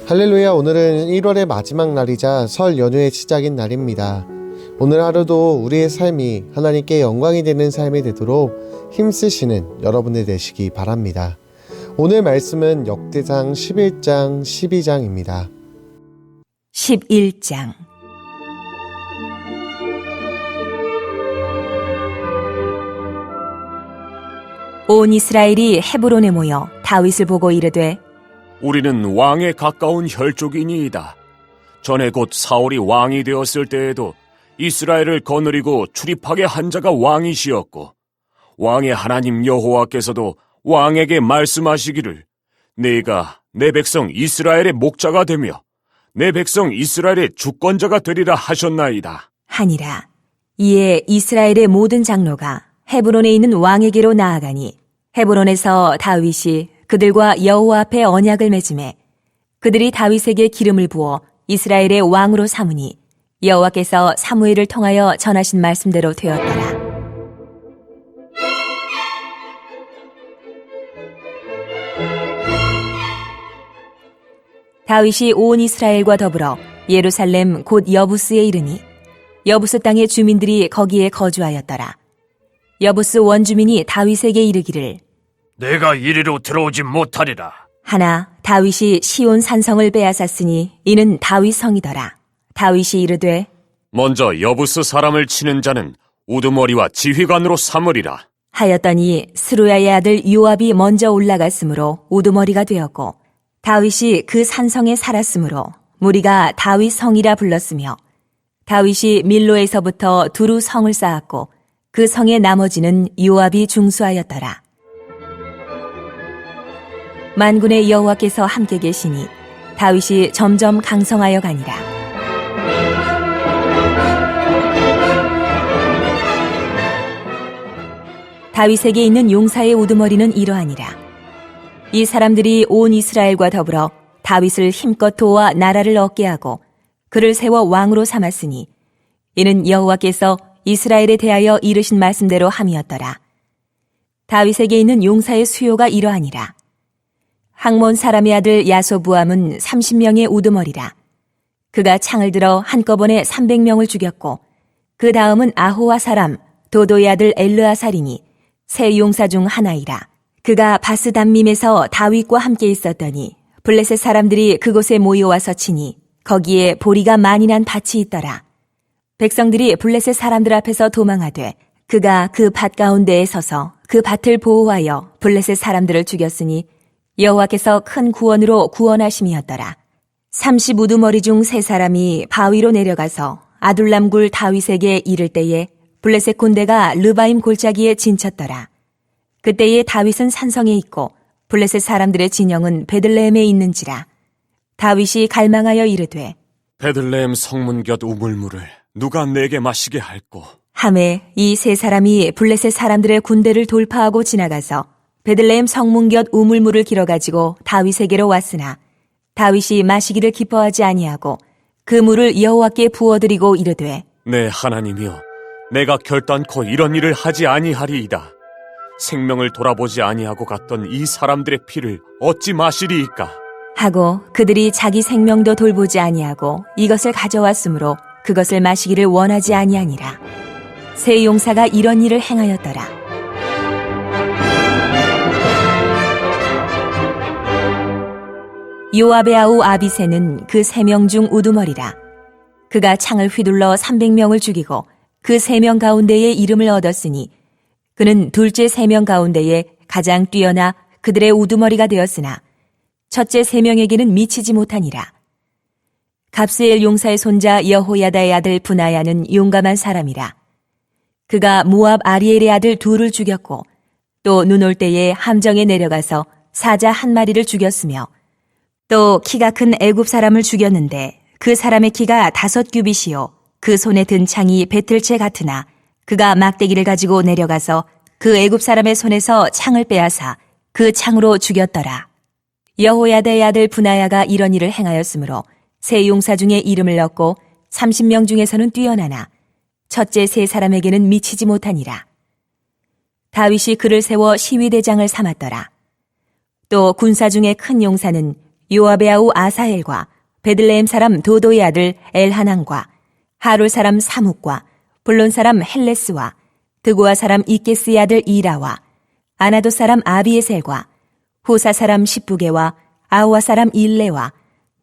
할렐루야. 오늘은 1월의 마지막 날이자 설 연휴의 시작인 날입니다. 오늘 하루도 우리의 삶이 하나님께 영광이 되는 삶이 되도록 힘쓰시는 여러분들 되시기 바랍니다. 오늘 말씀은 역대상 11장 12장입니다. 11장 온 이스라엘이 헤브론에 모여 다윗을 보고 이르되 우리는 왕에 가까운 혈족이니이다. 전에 곧 사울이 왕이 되었을 때에도 이스라엘을 거느리고 출입하게 한 자가 왕이시었고 왕의 하나님 여호와께서도 왕에게 말씀하시기를 네가 내 백성 이스라엘의 목자가 되며 내 백성 이스라엘의 주권자가 되리라 하셨나이다 하니라. 이에 이스라엘의 모든 장로가 헤브론에 있는 왕에게로 나아가니 헤브론에서 다윗이 그들과 여호와 앞에 언약을 맺음에 그들이 다윗에게 기름을 부어 이스라엘의 왕으로 삼으니 여호와께서 사무엘을 통하여 전하신 말씀대로 되었더라. 다윗이 온 이스라엘과 더불어 예루살렘 곧 여부스에 이르니 여부스 땅의 주민들이 거기에 거주하였더라. 여부스 원주민이 다윗에게 이르기를 내가 이리로 들어오지 못하리라. 하나 다윗이 시온 산성을 빼앗았으니 이는 다윗 성이더라. 다윗이 이르되 먼저 여부스 사람을 치는 자는 우두머리와 지휘관으로 삼으리라 하였더니 스루야의 아들 요압이 먼저 올라갔으므로 우두머리가 되었고 다윗이 그 산성에 살았으므로 무리가 다윗 성이라 불렀으며 다윗이 밀로에서부터 두루 성을 쌓았고 그 성의 나머지는 요압이 중수하였더라. 만군의 여호와께서 함께 계시니 다윗이 점점 강성하여 가니라. 다윗에게 있는 용사의 우두머리는 이러하니라. 이 사람들이 온 이스라엘과 더불어 다윗을 힘껏 도와 나라를 얻게 하고 그를 세워 왕으로 삼았으니 이는 여호와께서 이스라엘에 대하여 이르신 말씀대로 함이었더라. 다윗에게 있는 용사의 수요가 이러하니라. 학몬 사람의 아들 야소부암은 30명의 우두머리라. 그가 창을 들어 한꺼번에 300명을 죽였고 그 다음은 아호와 사람 도도의 아들 엘르아살이니 세 용사 중 하나이라. 그가 바스담밈에서 다윗과 함께 있었더니 블레셋 사람들이 그곳에 모여와서 치니 거기에 보리가 많이 난 밭이 있더라. 백성들이 블레셋 사람들 앞에서 도망하되 그가 그 밭 가운데에 서서 그 밭을 보호하여 블레셋 사람들을 죽였으니 여호와께서 큰 구원으로 구원하심이었더라. 30우두머리 중 3사람이 바위로 내려가서 아둘람 굴 다윗에게 이를 때에 블레셋 군대가 르바임 골짜기에 진쳤더라. 그때에 다윗은 산성에 있고 블레셋 사람들의 진영은 베들레헴에 있는지라. 다윗이 갈망하여 이르되 베들레헴 성문 곁 우물물을 누가 내게 마시게 할꼬. 하매 이 3사람이 블레셋 사람들의 군대를 돌파하고 지나가서 베들레헴 성문 곁 우물물을 길어가지고 다윗에게로 왔으나 다윗이 마시기를 기뻐하지 아니하고 그 물을 여호와께 부어드리고 이르되 내 하나님이여 내가 결단코 이런 일을 하지 아니하리이다. 생명을 돌아보지 아니하고 갔던 이 사람들의 피를 어찌 마시리이까. 하고 그들이 자기 생명도 돌보지 아니하고 이것을 가져왔으므로 그것을 마시기를 원하지 아니하니라. 세 용사가 이런 일을 행하였더라. 요압의 아우 아비새는 그 3명 중 우두머리라. 그가 창을 휘둘러 300명을 죽이고 그 3명 가운데에 이름을 얻었으니 그는 둘째 3명 가운데에 가장 뛰어나 그들의 우두머리가 되었으나 첫째 3명에게는 미치지 못하니라. 갑스엘 용사의 손자 여호야다의 아들 브나야는 용감한 사람이라. 그가 모압 아리엘의 아들 둘을 죽였고 또 눈 올 때에 함정에 내려가서 사자 1마리를 죽였으며 또 키가 큰 애굽 사람을 죽였는데 그 사람의 키가 5규빗이요 그 손에 든 창이 배틀채 같으나 그가 막대기를 가지고 내려가서 그 애굽 사람의 손에서 창을 빼앗아 그 창으로 죽였더라. 여호야다의 아들 브나야가 이런 일을 행하였으므로 세 용사 중에 이름을 얻고 30명 중에서는 뛰어나나 첫째 3사람에게는 미치지 못하니라. 다윗이 그를 세워 시위대장을 삼았더라. 또 군사 중에 큰 용사는 요압의 아우 아사엘과 베들레헴 사람 도도의 아들 엘하난과 하룰 사람 사묵과 블론 사람 헬레스와 드고아 사람 이케스의 아들 이라와 아나도 사람 아비에셀과 호사 사람 십부게와 아우아 사람 일레와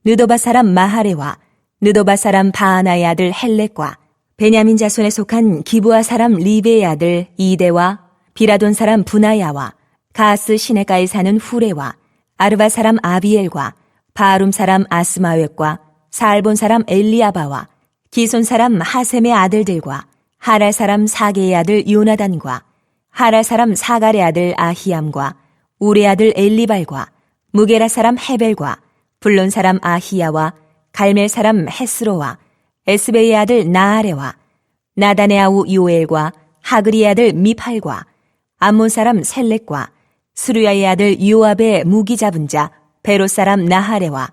느도바 사람 마하레와 느도바 사람 바하나의 아들 헬렉과 베냐민 자손에 속한 기브아 사람 리베의 아들 이데와 비라돈 사람 부나야와 가스 시내가에 사는 후레와 아르바 사람 아비엘과 바하룸 사람 아스마웻과 사알본 사람 엘리아바와 기손 사람 하셈의 아들들과 하랄 사람 사게의 아들 요나단과 하랄 사람 사갈의 아들 아히암과 우레 아들 엘리발과 무게라 사람 헤벨과 블론 사람 아히야와 갈멜 사람 헤스로와 에스베의 아들 나아레와 나단의 아우 요엘과 하그리의 아들 미팔과 암몬 사람 셀렉과 스루야의 아들 요압의 무기 잡은 자 베롯 사람 나하레와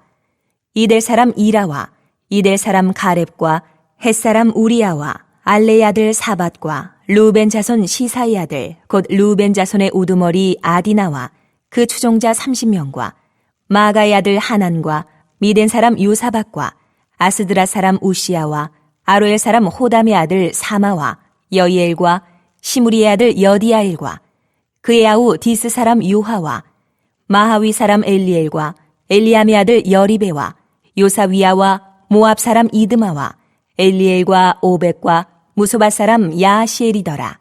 이델 사람 이라와 이델 사람 가렙과 헷 사람 우리야와 알레의 아들 사밧과 루벤 자손 시사의 아들 곧 루벤 자손의 우두머리 아디나와 그 추종자 30명과 마가의 아들 하난과 미덴 사람 요사박과 아스드라 사람 우시야와 아로엘 사람 호담의 아들 사마와 여이엘과 시무리의 아들 여디아엘과 그의 아우 디스 사람 요하와 마하위 사람 엘리엘과 엘리암의 아들 여리베와 요사위야와 모압 사람 이드마와 엘리엘과 오벡과 무소바 사람 야시엘이더라.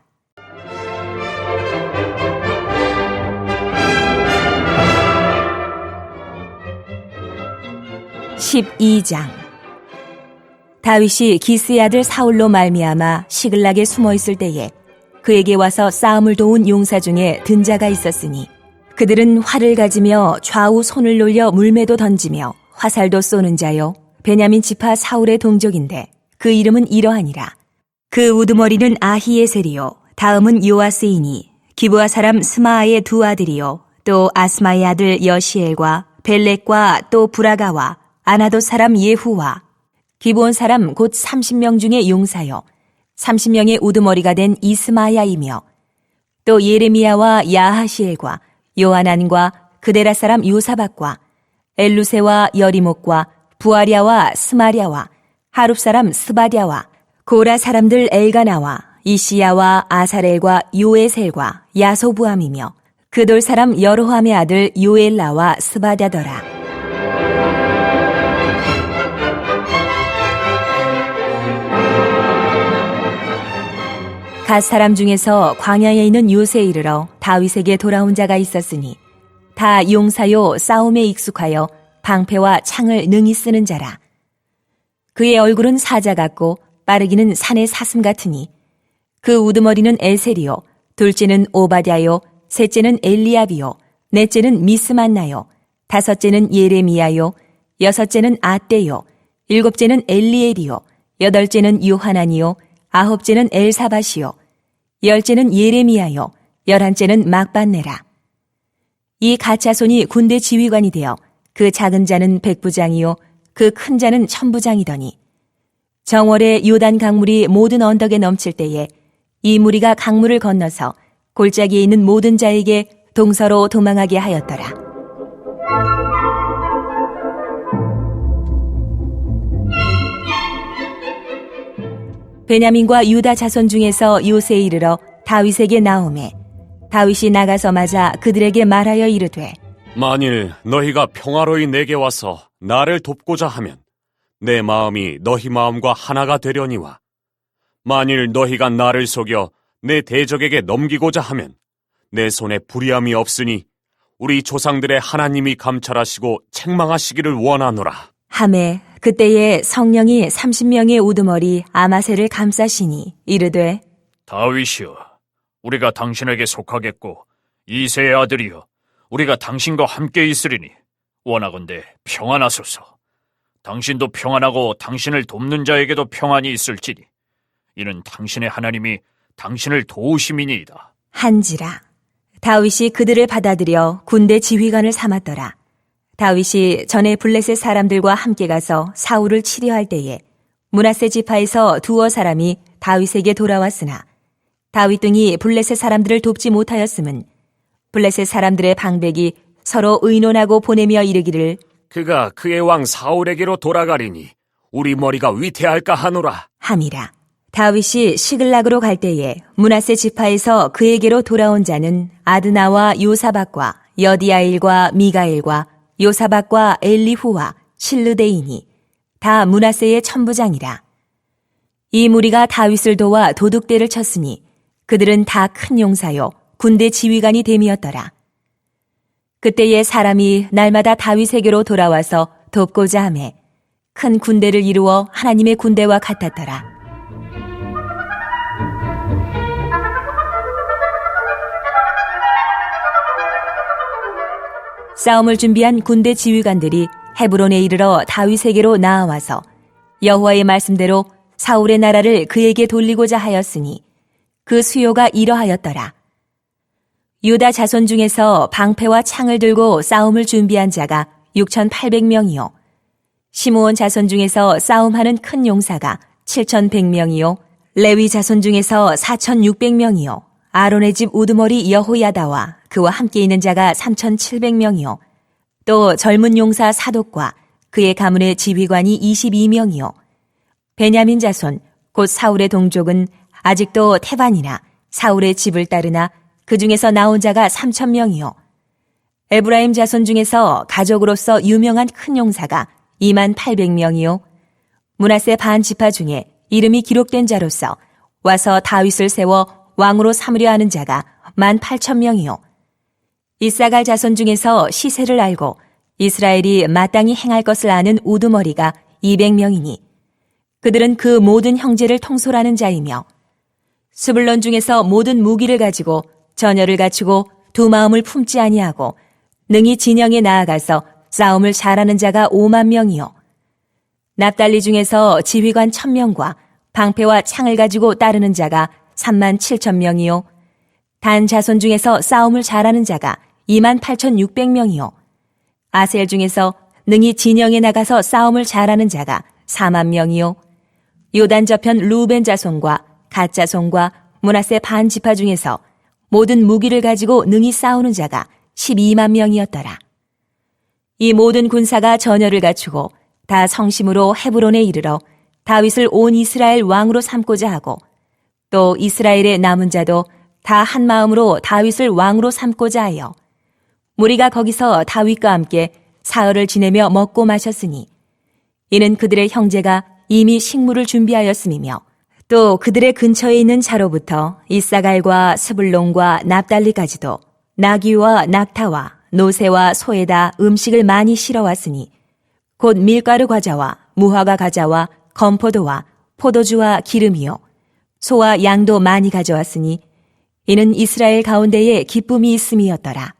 12장 다윗이 기스의 아들 사울로 말미암아 시글락에 숨어 있을 때에 그에게 와서 싸움을 도운 용사 중에 든 자가 있었으니 그들은 활을 가지며 좌우 손을 놀려 물매도 던지며 화살도 쏘는 자요 베냐민 지파 사울의 동족인데 그 이름은 이러하니라. 그 우두머리는 아히에셀이요 다음은 요아스이니 기브아 사람 스마아의 두 아들이요 또 아스마의 아들 여시엘과 벨렉과 또 브라가와 아나도 사람 예후와 기브온 사람 곧 30명 중에 용사요 30명의 우두머리가 된 이스마야이며 또 예레미야와 야하시엘과 요하난과 그데라 사람 요사박과 엘루세와 여리목과 부아랴와 스마랴와 하룹 사람 스바랴와 고라 사람들 엘가나와 이시야와 아사렐과 요에셀과 야소부함이며 그돌 사람 여로함의 아들 요엘라와 스바랴더라. 갓 사람 중에서 광야에 있는 요새에 이르러 다윗에게 돌아온 자가 있었으니 다 용사요 싸움에 익숙하여 방패와 창을 능히 쓰는 자라. 그의 얼굴은 사자 같고 빠르기는 산의 사슴 같으니 그 우두머리는 에셀이요 둘째는 오바댜요 셋째는 엘리압이요 넷째는 미스만나요 다섯째는 예레미야요 여섯째는 아떼요 일곱째는 엘리엘이요 여덟째는 요하나니요 아홉째는 엘사밧이요 열째는 예레미야요 열한째는 막반네라. 이 가짜손이 군대 지휘관이 되어 그 작은 자는 백부장이요 그 큰 자는 천부장이더니 정월에 요단 강물이 모든 언덕에 넘칠 때에 이 무리가 강물을 건너서 골짜기에 있는 모든 자에게 동서로 도망하게 하였더라. 베냐민과 유다 자손 중에서 요새에 이르러 다윗에게 나오매 다윗이 나가서 맞아 그들에게 말하여 이르되 만일 너희가 평화로이 내게 와서 나를 돕고자 하면 내 마음이 너희 마음과 하나가 되려니와 만일 너희가 나를 속여 내 대적에게 넘기고자 하면 내 손에 불의함이 없으니 우리 조상들의 하나님이 감찰하시고 책망하시기를 원하노라. 하매 그때에 성령이 30명의 우두머리 아마셀을 감싸시니 이르되 다윗이여, 우리가 당신에게 속하겠고 이새의 아들이여, 우리가 당신과 함께 있으리니 원하건대 평안하소서. 당신도 평안하고 당신을 돕는 자에게도 평안이 있을지니 이는 당신의 하나님이 당신을 도우심이니이다. 한지라. 다윗이 그들을 받아들여 군대 지휘관을 삼았더라. 다윗이 전에 블레셋 사람들과 함께 가서 사울을 치려할 때에 므낫세 지파에서 두어 사람이 다윗에게 돌아왔으나 다윗 등이 블레셋 사람들을 돕지 못하였음은 블레셋 사람들의 방백이 서로 의논하고 보내며 이르기를 그가 그의 왕 사울에게로 돌아가리니 우리 머리가 위태할까 하노라. 함이라. 다윗이 시글락으로 갈 때에 므낫세 지파에서 그에게로 돌아온 자는 아드나와 요사박과 여디아일과 미가엘과 요사박과 엘리후와 실르데이니 다 므낫세의 천부장이라. 이 무리가 다윗을 도와 도둑대를 쳤으니 그들은 다 큰 용사요 군대 지휘관이 됨이었더라. 그때에 사람이 날마다 다윗에게로 돌아와서 돕고자 하매 큰 군대를 이루어 하나님의 군대와 같았더라. 싸움을 준비한 군대 지휘관들이 헤브론에 이르러 다윗에게로 나아와서 여호와의 말씀대로 사울의 나라를 그에게 돌리고자 하였으니 그 수요가 이러하였더라. 유다 자손 중에서 방패와 창을 들고 싸움을 준비한 자가 6,800명이요. 시므온 자손 중에서 싸움하는 큰 용사가 7,100명이요. 레위 자손 중에서 4,600명이요. 아론의 집 우두머리 여호야다와 그와 함께 있는 자가 3,700명이요. 또 젊은 용사 사독과 그의 가문의 지휘관이 22명이요. 베냐민 자손 곧 사울의 동족은 아직도 태반이나 사울의 집을 따르나 그 중에서 나온 자가 3,000명이요. 에브라임 자손 중에서 가족으로서 유명한 큰 용사가 28,000명이요. 므낫세 반 지파 중에 이름이 기록된 자로서 와서 다윗을 세워 왕으로 삼으려 하는 자가 18,000명이요. 이사갈 자손 중에서 시세를 알고 이스라엘이 마땅히 행할 것을 아는 우두머리가 200명이니 그들은 그 모든 형제를 통솔하는 자이며 스불론 중에서 모든 무기를 가지고 전열을 갖추고 두 마음을 품지 아니하고 능히 진영에 나아가서 싸움을 잘하는 자가 5만 명이요. 납달리 중에서 지휘관 1,000명과 방패와 창을 가지고 따르는 자가 37,000명이요. 단 자손 중에서 싸움을 잘하는 자가 28,600명이요. 아셀 중에서 능히 진영에 나가서 싸움을 잘하는 자가 4만 명이요. 요단 저편 루벤 자손과 갓 자손과 므낫세 반 지파 중에서 모든 무기를 가지고 능히 싸우는 자가 12만 명이었더라. 이 모든 군사가 전열을 갖추고 다 성심으로 헤브론에 이르러 다윗을 온 이스라엘 왕으로 삼고자 하고 또 이스라엘의 남은 자도 다 한 마음으로 다윗을 왕으로 삼고자 하여 무리가 거기서 다윗과 함께 사흘을 지내며 먹고 마셨으니 이는 그들의 형제가 이미 식물을 준비하였음이며 또 그들의 근처에 있는 자로부터 이사갈과 스불론과 납달리까지도 나귀와 낙타와 노새와 소에다 음식을 많이 실어왔으니 곧 밀가루 과자와 무화과 과자와 건포도와 포도주와 기름이요 소와 양도 많이 가져왔으니 이는 이스라엘 가운데에 기쁨이 있음이었더라.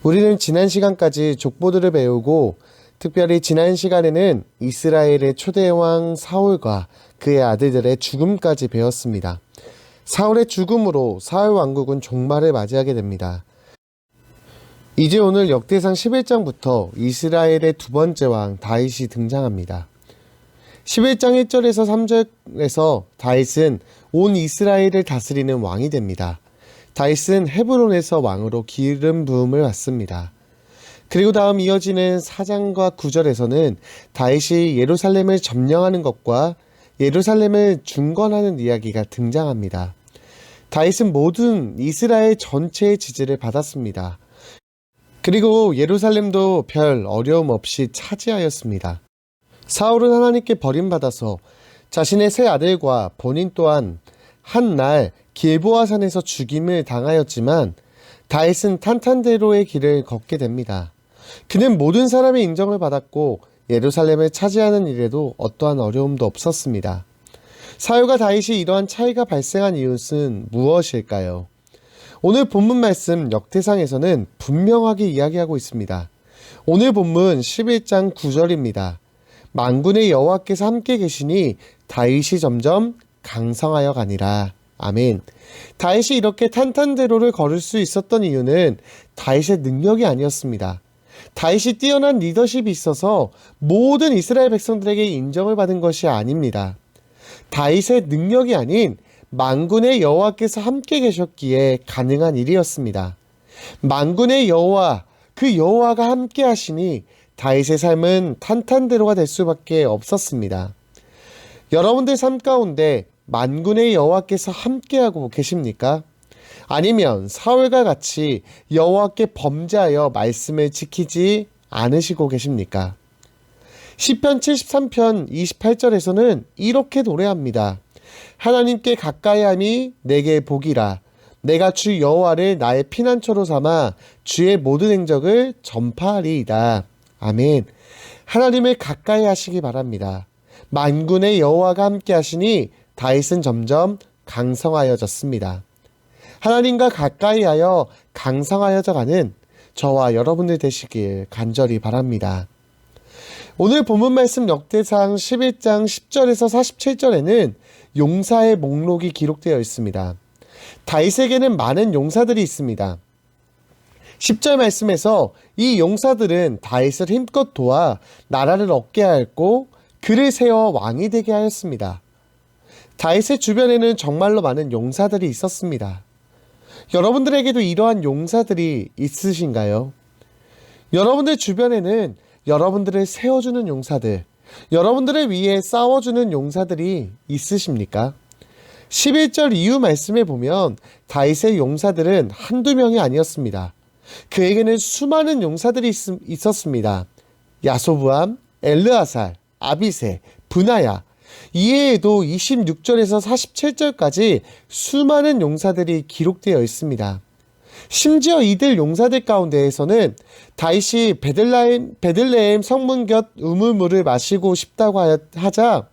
우리는 지난 시간까지 족보들을 배우고 특별히 지난 시간에는 이스라엘의 초대왕 사울과 그의 아들들의 죽음까지 배웠습니다. 사울의 죽음으로 사울 왕국은 종말을 맞이하게 됩니다. 이제 오늘 역대상 11장부터 이스라엘의 두 번째 왕 다윗이 등장합니다. 11장 1절에서 3절에서 다윗은 온 이스라엘을 다스리는 왕이 됩니다. 다윗은 헤브론에서 왕으로 기름 부음을 받습니다. 그리고 다음 이어지는 4장과 9절에서는 다윗이 예루살렘을 점령하는 것과 예루살렘을 중건하는 이야기가 등장합니다. 다윗은 모든 이스라엘 전체의 지지를 받았습니다. 그리고 예루살렘도 별 어려움 없이 차지하였습니다. 사울은 하나님께 버림받아서 자신의 세 아들과 본인 또한 한 날 길보아 산에서 죽임을 당하였지만 다윗은 탄탄대로의 길을 걷게 됩니다. 그는 모든 사람의 인정을 받았고 예루살렘을 차지하는 일에도 어떠한 어려움도 없었습니다. 사울과 다윗이 이러한 차이가 발생한 이유는 무엇일까요? 오늘 본문 말씀 역대상에서는 분명하게 이야기하고 있습니다. 오늘 본문 11장 9절입니다. 만군의 여호와께서 함께 계시니 다윗이 점점 강성하여 가니라. 아멘. 다윗이 이렇게 탄탄대로를 걸을 수 있었던 이유는 다윗의 능력이 아니었습니다. 다윗이 뛰어난 리더십이 있어서 모든 이스라엘 백성들에게 인정을 받은 것이 아닙니다. 다윗의 능력이 아닌 만군의 여호와께서 함께 계셨기에 가능한 일이었습니다. 만군의 여호와, 그 여호와가 함께 하시니 다윗의 삶은 탄탄대로가 될 수밖에 없었습니다. 여러분들 삶 가운데 만군의 여호와께서 함께하고 계십니까? 아니면 사울과 같이 여호와께 범죄하여 말씀을 지키지 않으시고 계십니까? 시편 73편 28절에서는 이렇게 노래합니다. 하나님께 가까이함이 내게 복이라. 내가 주 여호와를 나의 피난처로 삼아 주의 모든 행적을 전파하리이다. 아멘. 하나님을 가까이 하시기 바랍니다. 만군의 여호와가 함께 하시니 다윗은 점점 강성하여졌습니다. 하나님과 가까이하여 강성하여져 가는 저와 여러분들 되시길 간절히 바랍니다. 오늘 본문 말씀 역대상 11장 10절에서 47절에는 용사의 목록이 기록되어 있습니다. 다윗에게는 많은 용사들이 있습니다. 10절 말씀에서 이 용사들은 다윗을 힘껏 도와 나라를 얻게 하였고 그를 세워 왕이 되게 하였습니다. 다윗의 주변에는 정말로 많은 용사들이 있었습니다. 여러분들에게도 이러한 용사들이 있으신가요? 여러분들 주변에는 여러분들을 세워주는 용사들, 여러분들을 위해 싸워주는 용사들이 있으십니까? 11절 이후 말씀에 보면 다윗의 용사들은 한두 명이 아니었습니다. 그에게는 수많은 용사들이 있었습니다. 야소부암, 엘르아살, 아비세, 브나야, 이외에도 26절에서 47절까지 수많은 용사들이 기록되어 있습니다. 심지어 이들 용사들 가운데에서는 다윗이 베들레헴 성문 곁 우물물을 마시고 싶다고 하자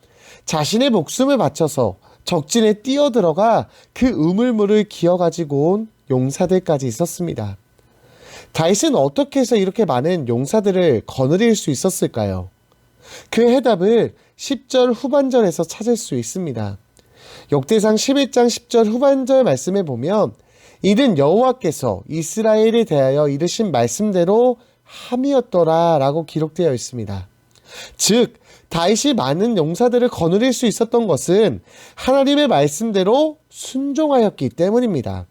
자신의 목숨을 바쳐서 적진에 뛰어들어가 그 우물물을 기어가지고 온 용사들까지 있었습니다. 다윗은 어떻게 해서 이렇게 많은 용사들을 거느릴 수 있었을까요? 그 해답을 10절 후반절에서 찾을 수 있습니다. 역대상 11장 10절 후반절 말씀에 보면 이는 여호와께서 이스라엘에 대하여 이르신 말씀대로 함이었더라 라고 기록되어 있습니다. 즉 다윗이 많은 용사들을 거느릴 수 있었던 것은 하나님의 말씀대로 순종하였기 때문입니다.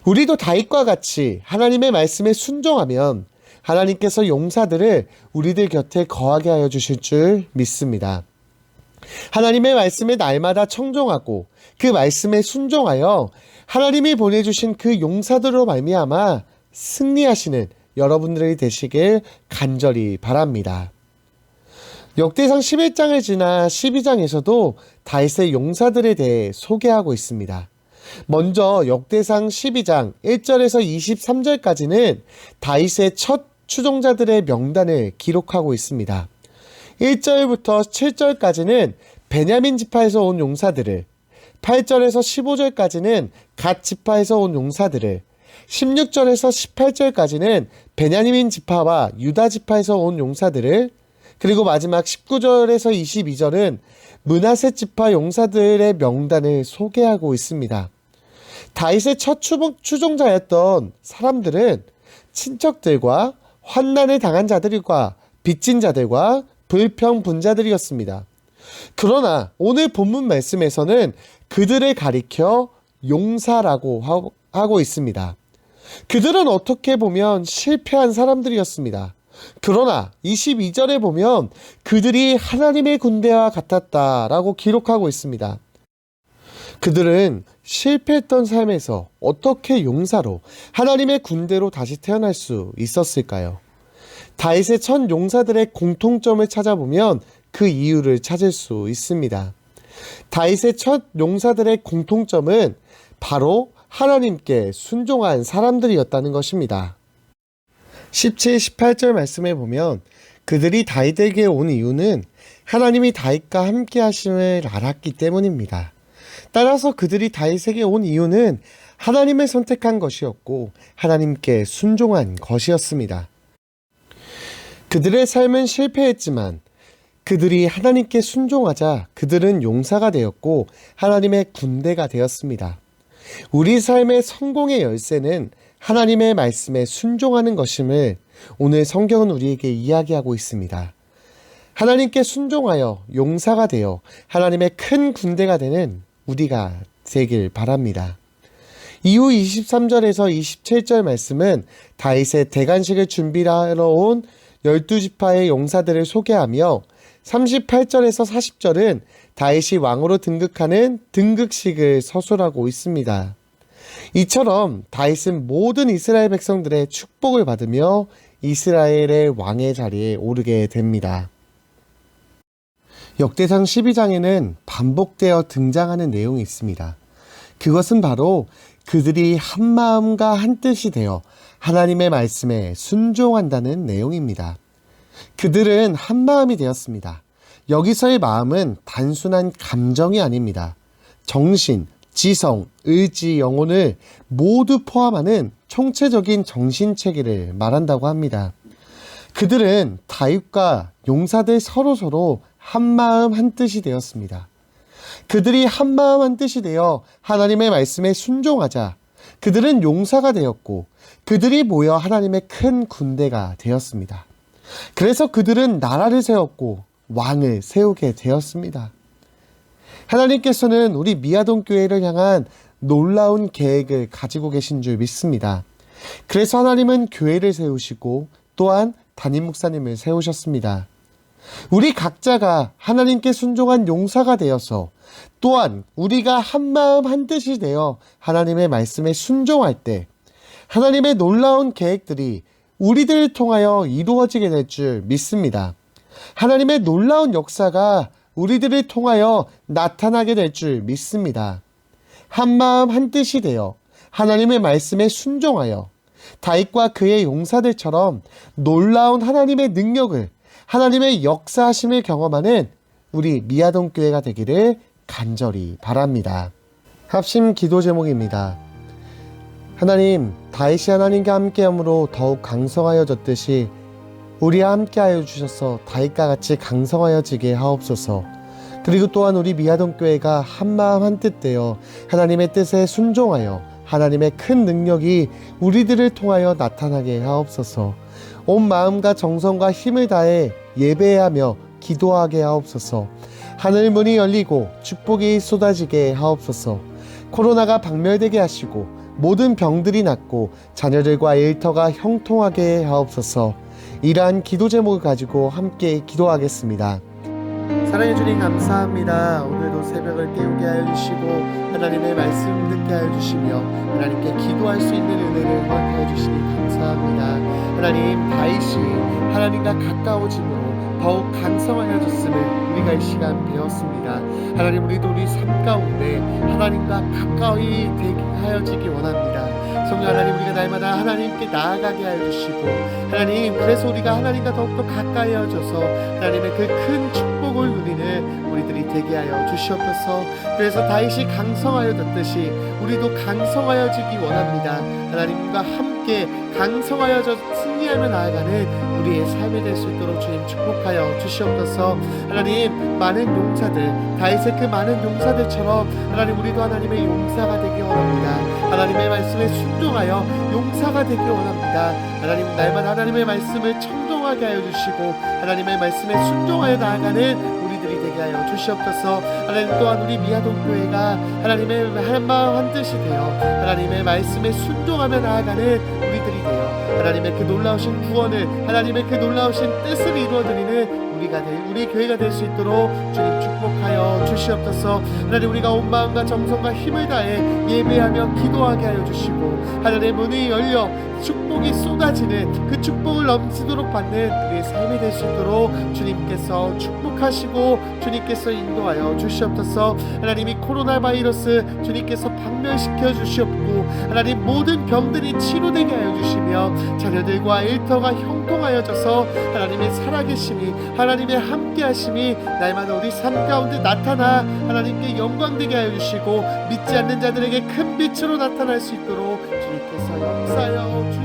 우리도 다윗과 같이 하나님의 말씀에 순종하면 하나님께서 용사들을 우리들 곁에 거하게 하여 주실 줄 믿습니다. 하나님의 말씀에 날마다 청종하고 그 말씀에 순종하여 하나님이 보내주신 그 용사들로 말미암아 승리하시는 여러분들이 되시길 간절히 바랍니다. 역대상 11장을 지나 12장에서도 다윗의 용사들에 대해 소개하고 있습니다. 먼저 역대상 12장 1절에서 23절까지는 다윗의 첫 추종자들의 명단을 기록하고 있습니다. 1절부터 7절까지는 베냐민 지파에서 온 용사들을, 8절에서 15절까지는 갓 지파에서 온 용사들을, 16절에서 18절까지는 베냐민 지파와 유다 지파에서 온 용사들을, 그리고 마지막 19절에서 22절은 므낫세 지파 용사들의 명단을 소개하고 있습니다. 다윗의 첫 추종자였던 사람들은 친척들과 환난을 당한 자들과 빚진 자들과 불평분자들이었습니다. 그러나 오늘 본문 말씀에서는 그들을 가리켜 용사라고 하고 있습니다. 그들은 어떻게 보면 실패한 사람들이었습니다. 그러나 22절에 보면 그들이 하나님의 군대와 같았다라고 기록하고 있습니다. 그들은 실패했던 삶에서 어떻게 용사로 하나님의 군대로 다시 태어날 수 있었을까요? 다윗의 첫 용사들의 공통점을 찾아보면 그 이유를 찾을 수 있습니다. 다윗의 첫 용사들의 공통점은 바로 하나님께 순종한 사람들이었다는 것입니다. 17, 18절 말씀에 보면 그들이 다윗에게 온 이유는 하나님이 다윗과 함께 하심을 알았기 때문입니다. 따라서 그들이 다윗에게 온 이유는 하나님을 선택한 것이었고 하나님께 순종한 것이었습니다. 그들의 삶은 실패했지만 그들이 하나님께 순종하자 그들은 용사가 되었고 하나님의 군대가 되었습니다. 우리 삶의 성공의 열쇠는 하나님의 말씀에 순종하는 것임을 오늘 성경은 우리에게 이야기하고 있습니다. 하나님께 순종하여 용사가 되어 하나님의 큰 군대가 되는 우리가 되길 바랍니다. 이후 23절에서 27절 말씀은 다윗의 대관식을 준비하러 온 12지파의 용사들을 소개하며 38절에서 40절은 다윗이 왕으로 등극하는 등극식을 서술하고 있습니다. 이처럼 다윗은 모든 이스라엘 백성들의 축복을 받으며 이스라엘의 왕의 자리에 오르게 됩니다. 역대상 12장에는 반복되어 등장하는 내용이 있습니다. 그것은 바로 그들이 한 마음과 한 뜻이 되어 하나님의 말씀에 순종한다는 내용입니다. 그들은 한 마음이 되었습니다. 여기서의 마음은 단순한 감정이 아닙니다. 정신, 지성, 의지, 영혼을 모두 포함하는 총체적인 정신체계를 말한다고 합니다. 그들은 다윗과 용사들 서로서로 한마음 한뜻이 되었습니다. 그들이 한마음 한뜻이 되어 하나님의 말씀에 순종하자 그들은 용사가 되었고 그들이 모여 하나님의 큰 군대가 되었습니다. 그래서 그들은 나라를 세웠고 왕을 세우게 되었습니다. 하나님께서는 우리 미아동 교회를 향한 놀라운 계획을 가지고 계신 줄 믿습니다. 그래서 하나님은 교회를 세우시고 또한 담임 목사님을 세우셨습니다. 우리 각자가 하나님께 순종한 용사가 되어서 또한 우리가 한마음 한뜻이 되어 하나님의 말씀에 순종할 때 하나님의 놀라운 계획들이 우리들을 통하여 이루어지게 될 줄 믿습니다. 하나님의 놀라운 역사가 우리들을 통하여 나타나게 될 줄 믿습니다. 한마음 한뜻이 되어 하나님의 말씀에 순종하여 다윗과 그의 용사들처럼 놀라운 하나님의 능력을 하나님의 역사하심을 경험하는 우리 미아동 교회가 되기를 간절히 바랍니다. 합심 기도 제목입니다. 하나님, 다윗이 하나님과 함께함으로 더욱 강성하여졌듯이 우리와 함께하여 주셔서 다윗과 같이 강성하여지게 하옵소서. 그리고 또한 우리 미아동 교회가 한마음 한뜻 되어 하나님의 뜻에 순종하여 하나님의 큰 능력이 우리들을 통하여 나타나게 하옵소서. 온 마음과 정성과 힘을 다해 예배하며 기도하게 하옵소서. 하늘 문이 열리고 축복이 쏟아지게 하옵소서. 코로나가 박멸되게 하시고 모든 병들이 낫고 자녀들과 일터가 형통하게 하옵소서. 이러한 기도 제목을 가지고 함께 기도하겠습니다. 사랑해 주님 감사합니다. 오늘도 새벽을 깨우게 하여 주시고 하나님의 말씀 듣게 하여 주시며 하나님께 기도할 수 있는 은혜를 허락하여 주시니 감사합니다. 하나님, 다윗이 하나님과 가까워짐으로 더욱 강성하여졌음을 우리가 이 시간 배웠습니다. 하나님, 우리도 우리 삶 가운데 하나님과 가까이 되게 하여지기 원합니다. 성령 하나님, 우리가 날마다 하나님께 나아가게 하여 주시고 하나님, 그래서 우리가 하나님과 더욱더 가까이 하여져서 하나님의 그 큰 축복을 누리는 우리들이 되게 하여 주시옵소서. 그래서 다윗이 강성하여졌듯이 우리도 강성하여지기 원합니다. 하나님과 함께 강성하여져 승리하며 나아가는 우리의 삶이 될 수 있도록 주님 축복하여 주시옵소서. 하나님, 많은 용사들, 다윗의 그 많은 용사들처럼 하나님, 우리도 하나님의 용사가 되기 원합니다. 하나님의 말씀에 순종하여 용사가 되기 원합니다. 하나님, 날마다 하나님의 말씀을 청종하게 하여 주시고 하나님의 말씀에 순종하여 나아가는 우리들이 되게 하여 주시옵소서. 하나님, 또한 우리 미아동 교회가 하나님의 한마음 한뜻이 되어 하나님의 말씀에 순종하며 나아가는 우리들이 되어 하나님의 그 놀라우신 구원을, 하나님의 그 놀라우신 뜻을 이루어드리는 우리 교회가 될 수 있도록 주님 축복하여 주시옵소서. 하나님, 우리가 온 마음과 정성과 힘을 다해 예배하며 기도하게 하여 주시고 하나님의 문이 열려 축복 축복이 쏟아지는 그 축복을 넘치도록 받는 우리의 삶이 될 수 있도록 주님께서 축복하시고 주님께서 인도하여 주시옵소서. 하나님이 코로나 바이러스 주님께서 박멸시켜 주시옵고 하나님 모든 병들이 치료되게 하여 주시며 자녀들과 일터가 형통하여져서 하나님의 살아계심이 하나님의 함께하심이 날마다 우리 삶 가운데 나타나 하나님께 영광되게 하여 주시고 믿지 않는 자들에게 큰 빛으로 나타날 수 있도록 주님께서 역사하여 주시옵소서.